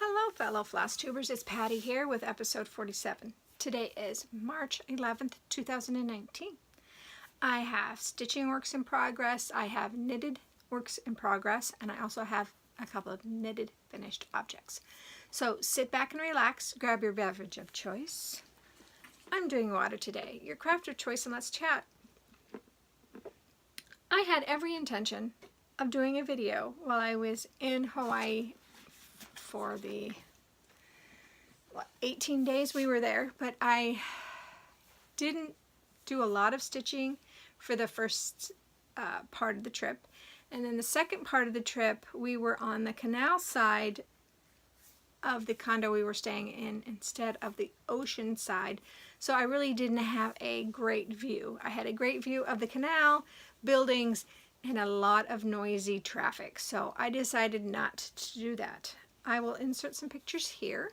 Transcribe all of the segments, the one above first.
Hello fellow Flosstubers, it's Patty here with episode 47. Today is March 11th, 2019. I have stitching works in progress, I have knitted works in progress, and I also have a couple of knitted finished objects. So sit back and relax, grab your beverage of choice. I'm doing water today, your craft of choice, and let's chat. I had every intention of doing a video while I was in Hawaii for the 18 days we were there, but I didn't do a lot of stitching for the first part of the trip. And then the second part of the trip, we were on the canal side of the condo we were staying in instead of the ocean side. So I really didn't have a great view. I had a great view of the canal, buildings, and a lot of noisy traffic. So I decided not to do that. I will insert some pictures here.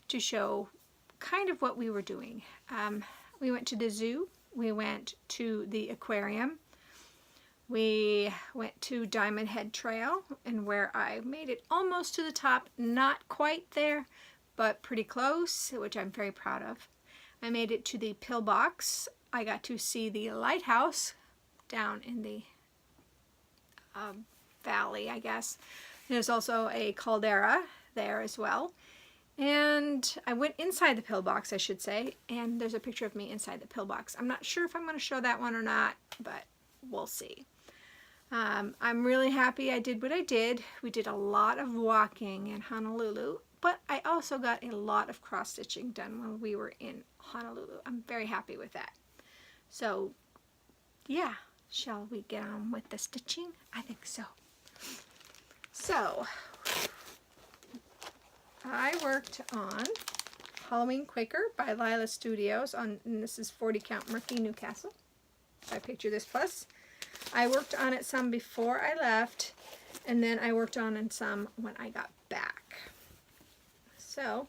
To show kind of what we were doing. We went to the zoo, we went to the aquarium, we went to Diamond Head Trail, and where I made it almost to the top, not quite there, but pretty close, which I'm very proud of. I made it to the pillbox. I got to see the lighthouse down in the valley, I guess. There's also a caldera there as well. And I went inside the pillbox, I should say, and there's a picture of me inside the pillbox. I'm not sure if I'm going to show that one or not, but we'll see. I'm really happy I did what I did. We did a lot of walking in Honolulu, but I also got a lot of cross-stitching done when we were in Honolulu. I'm very happy with that. So, yeah, shall we get on with the stitching? I think so. So, I worked on Halloween Quaker by Lila Studios, and this is 40 Count Murphy, Newcastle. I picture this plus. I worked on it some before I left, and then I worked on it some when I got back. So,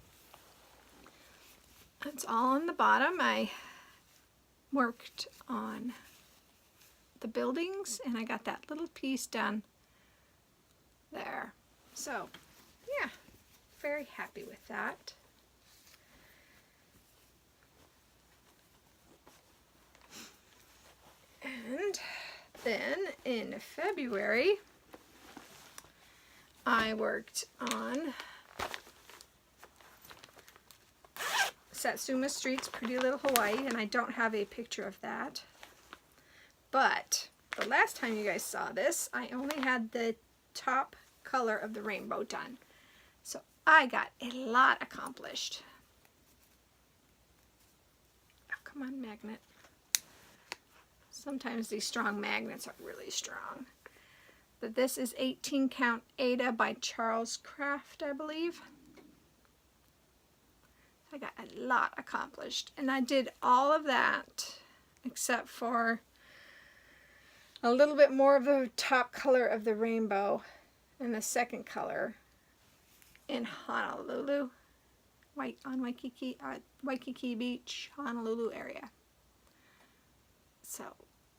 that's all on the bottom. I worked on the buildings, and I got that little piece done there. So, yeah. Very happy with that. And then in February, I worked on Satsuma Street's Pretty Little Hawaii, and I don't have a picture of that. But the last time you guys saw this, I only had the top color of the rainbow done. So I got a lot accomplished. Oh, come on, magnet. Sometimes these strong magnets are really strong. But this is 18 Count Ada by Charles Craft, I believe. I got a lot accomplished. And I did all of that except for a little bit more of the top color of the rainbow and the second color in Honolulu, on Waikiki Beach, Honolulu area. So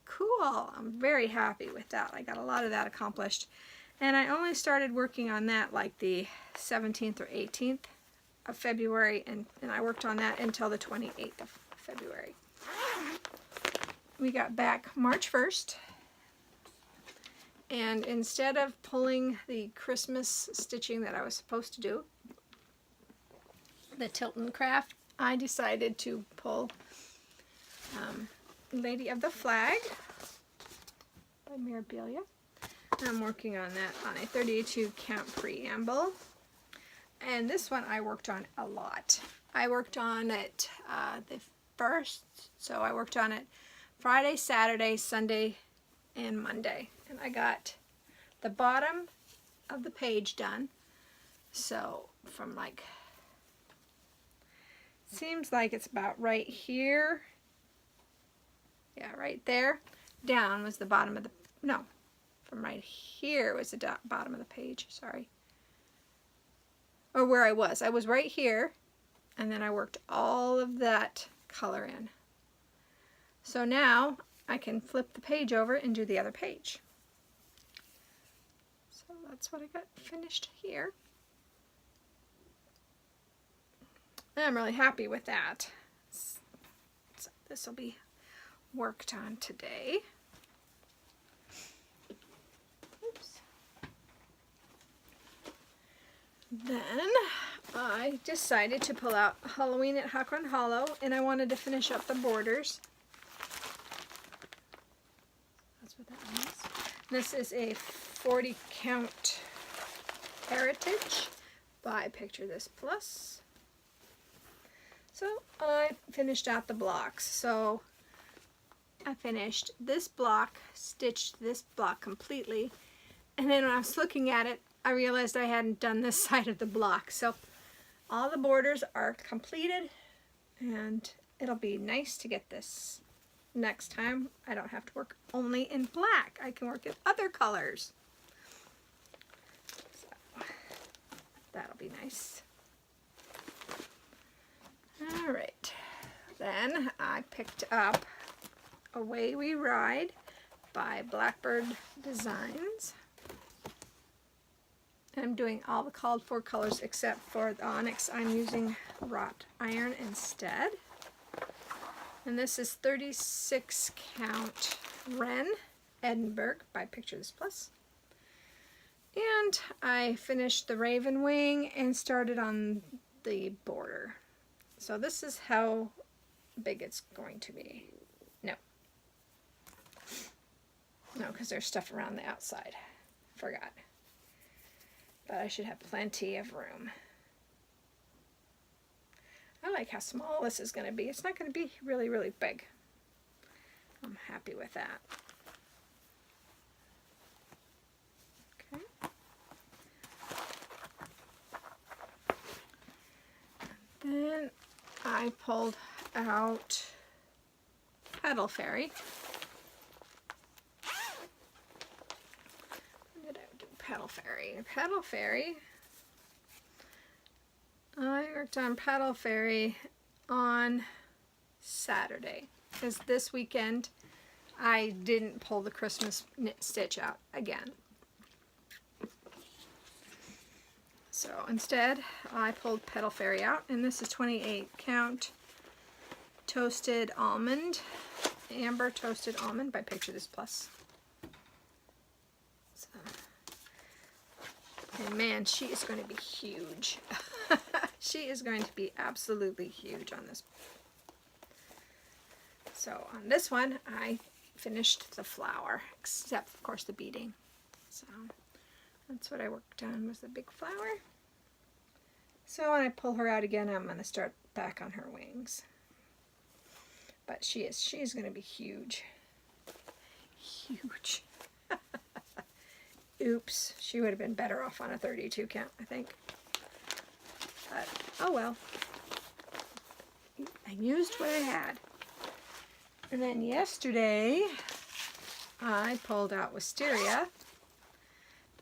cool. I'm very happy with that. I got a lot of that accomplished. And I only started working on that like the 17th or 18th of February, and I worked on that until the 28th of February. We got back March 1st. And instead of pulling the Christmas stitching that I was supposed to do, the Tilton Craft, I decided to pull Lady of the Flag by Mirabilia. I'm working on that on a 32 count preamble. And this one I worked on a lot. I worked on it the first, so I worked on it Friday, Saturday, Sunday, and Monday. And I got the bottom of the page done. So from like, seems like it's about right here. Yeah, right there. Down was the bottom of the, no, from right here was the bottom of the page, sorry. Or where I was right here, and then I worked all of that color in. So now I can flip the page over and do the other page. So that's what I got finished here. And I'm really happy with that. So this will be worked on today. Oops. Then I decided to pull out Halloween at Hakron Hollow, and I wanted to finish up the borders. That's what that means. This is a 40 count Heritage by Picture This Plus. So I finished out the blocks. So I finished this block, stitched this block completely, and then when I was looking at it, I realized I hadn't done this side of the block. So all the borders are completed, and it'll be nice to get this next time. I don't have to work only in black. I can work in other colors. So that'll be nice. All right, then I picked up Away We Ride by Blackbird Designs. I'm doing all the called for colors except for the onyx. I'm using wrought iron instead. And this is 36 count Wren Edinburgh by Picture This Plus. And I finished the Raven Wing and started on the border. So this is how big it's going to be. No, because there's stuff around the outside. Forgot. But I should have plenty of room. I like how small this is going to be. It's not going to be really, really big. I'm happy with that. Okay. Then I pulled out Petal Fairy. Petal Fairy. Petal Fairy. I worked on Petal Fairy on Saturday because this weekend I didn't pull the Christmas knit stitch out again. So instead I pulled Petal Fairy out, and this is 28 count toasted almond, amber toasted almond by Picture This Plus. And man, she is going to be huge. She is going to be absolutely huge on this. So on this one, I finished the flower, except of course the beading. So that's what I worked on, was the big flower. So when I pull her out again, I'm going to start back on her wings. But she is going to be huge. Huge. Oops, she would have been better off on a 32 count, I think. But, oh well. I used what I had. And then yesterday, I pulled out Wisteria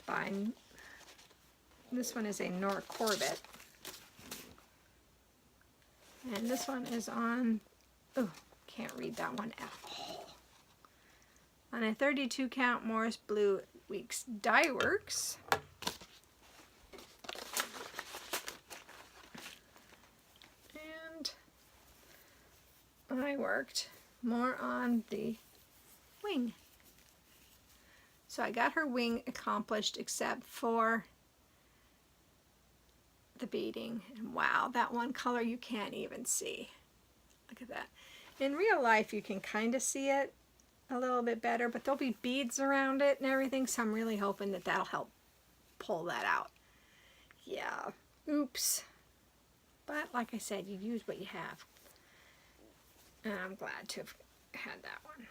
by, this one is a Nora Corbett. And this one is on, oh, can't read that one at all. On a 32 count Morris Blue Weeks Die Works. And I worked more on the wing. So I got her wing accomplished except for the beading. And wow, that one color you can't even see. Look at that. In real life you can kind of see it a little bit better, but there'll be beads around it and everything, so I'm really hoping that that'll help pull that out. Yeah, oops. But like I said, you use what you have. And I'm glad to have had that one.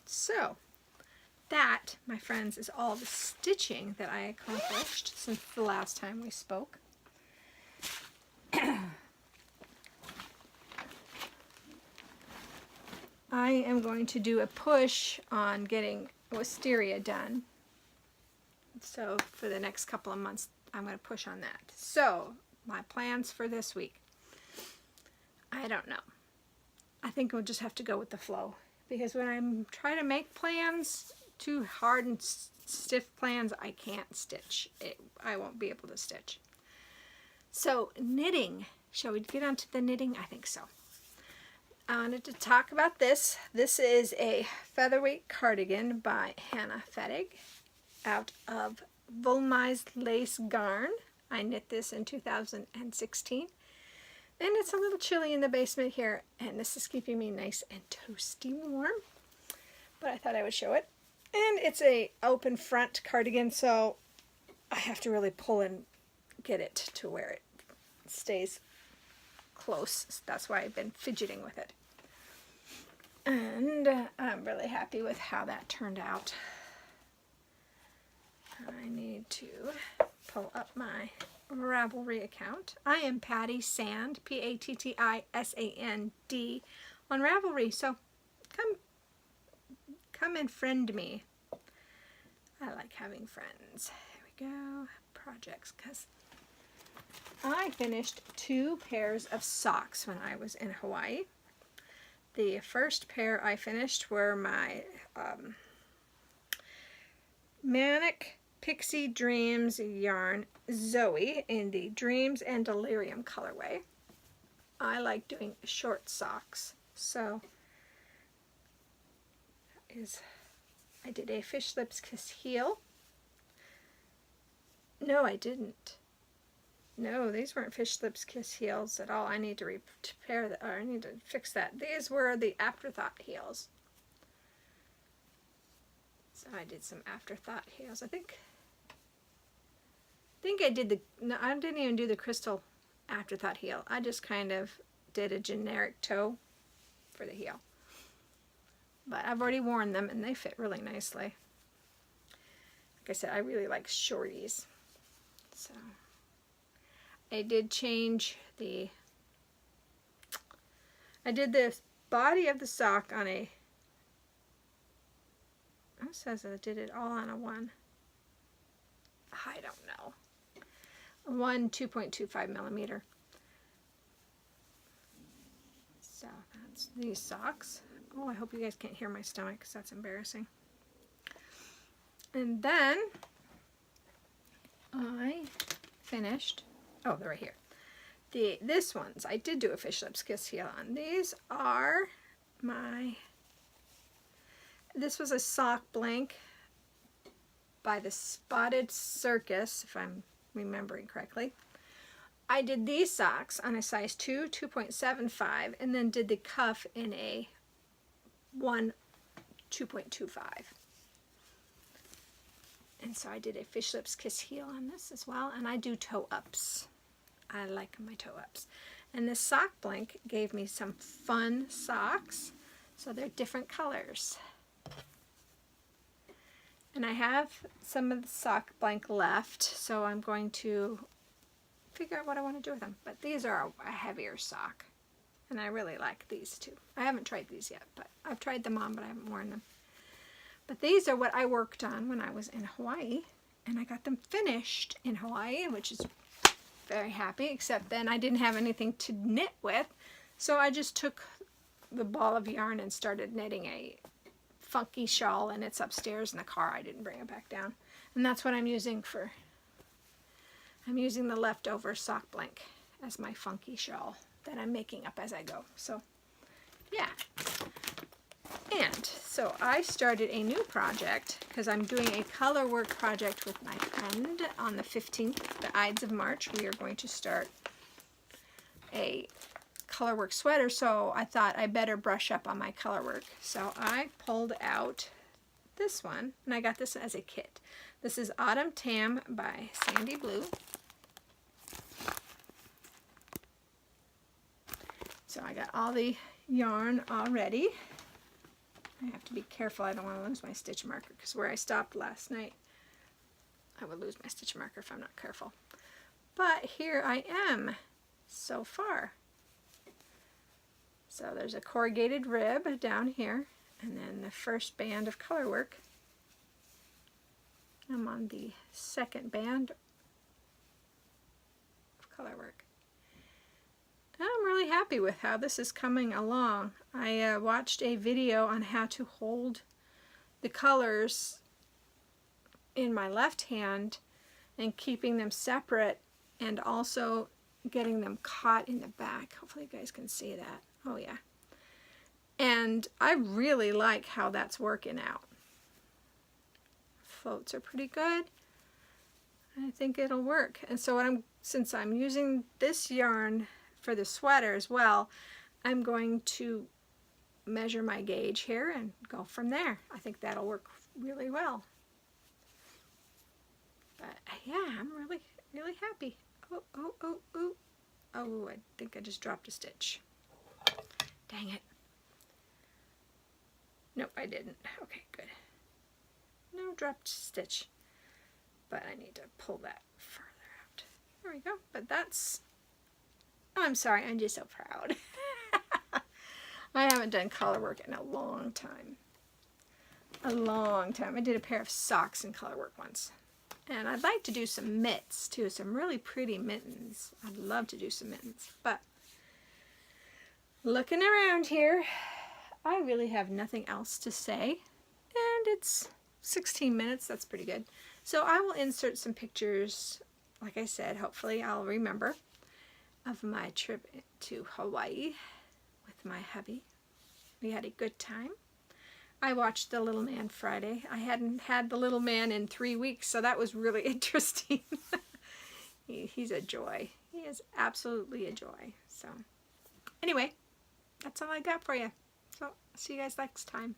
So, that, my friends, is all the stitching that I accomplished since the last time we spoke. I am going to do a push on getting wisteria done. So for the next couple of months, I'm going to push on that. So my plans for this week, I don't know. I think we'll just have to go with the flow. Because when I'm trying to make plans, too hard and stiff plans, I can't stitch. I won't be able to stitch. So knitting. Shall we get on to the knitting? I think so. I wanted to talk about this. This is a featherweight cardigan by Hannah Fettig out of Volmized Lace Garn. I knit this in 2016. And it's a little chilly in the basement here, and this is keeping me nice and toasty warm. But I thought I would show it. And it's a open front cardigan, so I have to really pull and get it to where it stays close. That's why I've been fidgeting with it. And I'm really happy with how that turned out. I need to pull up my Ravelry account. I am Pattisand, Pattisand on Ravelry. So come and friend me. I like having friends. Here we go. Projects, because I finished 2 pairs of socks when I was in Hawaii. The first pair I finished were my Manic Pixie Dreams yarn Zoe in the Dreams and Delirium colorway. I like doing short socks, so I did a Fish Lips Kiss heel. No, I didn't. No, these weren't Fish Lips Kiss heels at all. I need to repair that, or I need to fix that. These were the Afterthought heels. So I did some Afterthought heels. I think I did no, I didn't even do the crystal Afterthought heel. I just kind of did a generic toe for the heel. But I've already worn them and they fit really nicely. Like I said, I really like shorties. So I did change I did the body of the sock on it says I did it all on a one. I don't know. One 2.25 millimeter. So that's these socks. Oh, I hope you guys can't hear my stomach because that's embarrassing. And then I finished, oh, they're right here. This ones, I did do a Fish Lips Kiss heel on. These are this was a sock blank by the Spotted Circus, if I'm remembering correctly. I did these socks on a size 2, 2.75, and then did the cuff in a 1, 2.25. And so I did a Fish Lips Kiss heel on this as well, and I do toe ups. I like my toe ups. And this sock blank gave me some fun socks, so they're different colors. And I have some of the sock blank left, so I'm going to figure out what I want to do with them. But these are a heavier sock, and I really like these too. I haven't tried these yet, but I've tried them on, but I haven't worn them. But these are what I worked on when I was in Hawaii, and I got them finished in Hawaii, which is very happy, except then I didn't have anything to knit with, so I just took the ball of yarn and started knitting a funky shawl, and it's upstairs in the car. I didn't bring it back down, and that's what I'm using I'm using the leftover sock blank as my funky shawl that I'm making up as I go. So yeah, And so I started a new project because I'm doing a color work project with my friend on the 15th, the Ides of March. We are going to start a color work sweater, so I thought I better brush up on my color work. So I pulled out this one, and I got this as a kit. This is Autumn Tam by Sandy Blue. So I got all the yarn already. I have to be careful, I don't want to lose my stitch marker, because where I stopped last night, I would lose my stitch marker if I'm not careful. But here I am so far. So there's a corrugated rib down here, and then the first band of color work. I'm on the second band of color work. I'm really happy with how this is coming along. I watched a video on how to hold the colors in my left hand and keeping them separate, and also getting them caught in the back. Hopefully you guys can see that. Oh yeah. And I really like how that's working out. Floats are pretty good. I think it'll work. And so since I'm using this yarn for the sweater as well, I'm going to measure my gauge here and go from there. I think that'll work really well. But yeah, I'm really happy. Oh, I think I just dropped a stitch. Dang it. Nope, I didn't. Okay, good. No dropped stitch. But I need to pull that further out. There we go. But that's... Oh, I'm sorry, I'm just so proud. I haven't done color work in a long time. A long time. I did a pair of socks in color work once. And I'd like to do some mitts too, some really pretty mittens. I'd love to do some mittens. But looking around here, I really have nothing else to say. And it's 16 minutes, that's pretty good. So I will insert some pictures, like I said, hopefully I'll remember, of my trip to Hawaii with my hubby. We had a good time. I watched The Little Man Friday. I hadn't had The Little Man in 3 weeks, so that was really interesting. He's a joy. He is absolutely a joy. So anyway, that's all I got for you. So see you guys next time.